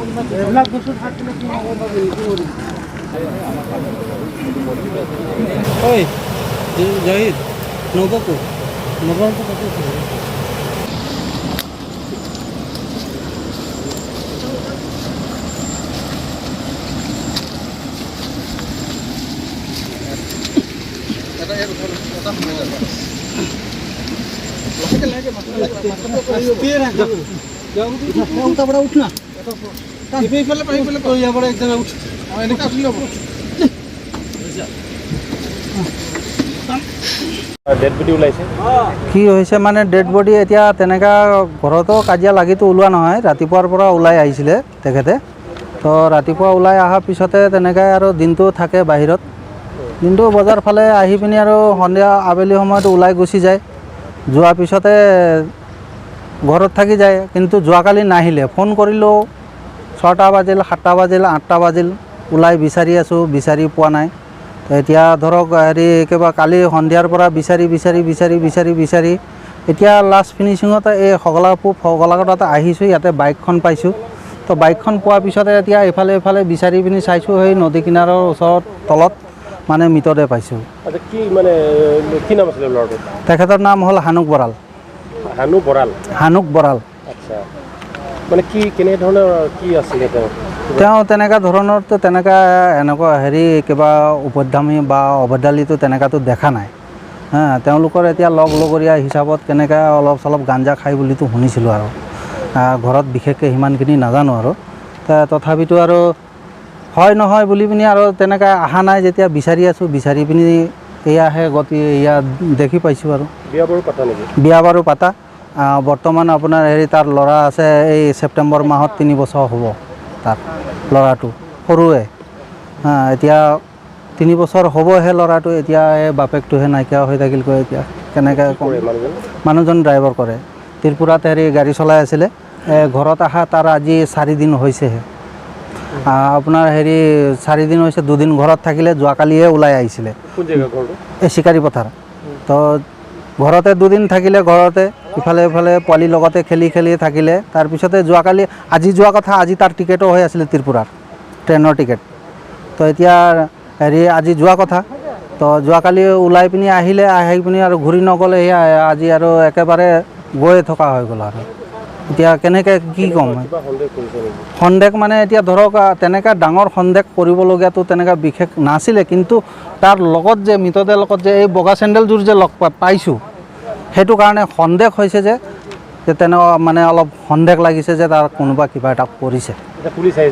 Oi, Jahid, nogoko, nogoko katu. उठा बड़ा उठना ডেড বডি ওলাইছে কি হৈছে মানে ডেড বডি এতিয়া তেনেকা ঘৰতো কাজিয়া লাগিতো ওলোৱা নহয় ৰাতিপুৱাৰ পৰা ওলাই আহিছিলে তেখেতে তো ৰাতিপুৱা ওলাই অহাৰ পিছতে তেনেকৈ আৰু দিনটো থাকে বাহিৰত দিনটো বজাৰ ফালে আহি পিনি আৰু সন্ধিয়া আবেলি সময়ত ওলাই গুচি যায় যোৱাৰ পিছতে ঘৰত থাকি যায় কিন্তু যোৱাকালি নাহিলে ফোন কৰিলেও 6টা বাজিল 7টা বাজিল 8টা বাজিল ওলাই বিচাৰি আছোঁ বিচাৰি পোৱা নাই এতিয়া ধৰক হেৰি কিবা কালি সন্ধিয়াৰ পৰা বিচাৰি এতিয়া লাষ্ট ফিনিচিঙতে এই সগলাকটাতে আহিছোঁ ইয়াতে বাইকখন পাইছোঁ তো বাইকখন পোৱাৰ পিছতে এতিয়া এইফালে বিচাৰি পিনি চাইছোঁ সেই নদী কিনাৰৰ ওচৰত তলত মানে মৃতদেহ পাইছোঁ আচ্ছা কি মানে কি নাম আছিল ল'ৰাটো তেখেতৰ নাম হ'ল হানুক বৰাল আচ্ছা মানে কি কেনে ধৰণৰ কি আছিল তেওঁ তেনেকুৱা ধৰণৰতো এনেকুৱা হেৰি কিবা উপদ্ৰৱী বা অভদ্ৰালিটো তেনেকুৱাতো দেখা নাই তেওঁলোকৰ এতিয়া লগৰীয়া হিচাপত কেনেকৈ অলপ চলপ গাঞ্জা খাই বুলিতো শুনিছিলোঁ আৰু ঘৰত বিশেষকৈ সিমানখিনি নাজানো আৰু তথাপিতো আৰু হয় নহয় বুলি পিনি আৰু তেনেকৈ অহা নাই যেতিয়া বিচাৰি আছোঁ বিচাৰি পিনি এয়াহে গতি এয়া দেখি পাইছোঁ আৰু বিয়া বাৰু পাতা বৰ্তমান আপোনাৰ হেৰি তাৰ ল'ৰা আছে এই ছেপ্টেম্বৰ মাহত 3 বছৰ হ'ব তাৰ ল'ৰাটো সৰুৱে এতিয়া 3 বছৰ হ'বহে ল'ৰাটো এতিয়া এই বাপেকটোহে নাইকিয়া হৈ থাকিলগৈ এতিয়া কেনেকৈ মানুহজন ড্ৰাইভাৰ কৰে ত্ৰিপুৰাত হেৰি গাড়ী চলাই আছিলে ঘৰত অহা তাৰ আজি 4 দিন হৈছেহে আপোনাৰ হেৰি 4 দিন হৈছে 2 দিন ঘৰত থাকিলে যোৱাকালিহে ওলাই আহিছিলে এই চিকাৰী পথাৰ তো ঘৰতে 2 দিন থাকিলে ঘৰতে ইফালে পোৱালিৰ লগতে খেলি থাকিলে তাৰপিছতে যোৱাকালি আজি যোৱা কথা আজি তাৰ টিকেটো হৈ আছিলে ত্ৰিপুৰাৰ ট্ৰেইনৰ টিকেট তো এতিয়া হেৰি আজি যোৱা কথা তো যোৱাকালি ওলাই পিনি আহিলে আহি পিনি আৰু ঘূৰি নগ'লে সেয়া আজি আৰু একেবাৰে গৈয়ে থকা হৈ গ'ল আৰু এতিয়া কেনেকৈ কি ক'ম সন্দেহ মানে এতিয়া ধৰক তেনেকৈ ডাঙৰ সন্দেহ কৰিবলগীয়াতো তেনেকৈ বিশেষ নাছিলে কিন্তু তাৰ লগত যে মৃতদেহৰ লগত যে এই বগা চেণ্ডেলযোৰ যে লগ পাইছোঁ সেইটো কাৰণে সন্দেহ হৈছে যে তেনেকুৱা মানে অলপ সন্দেহ লাগিছে যে তাৰ কোনোবা কিবা এটা কৰিছে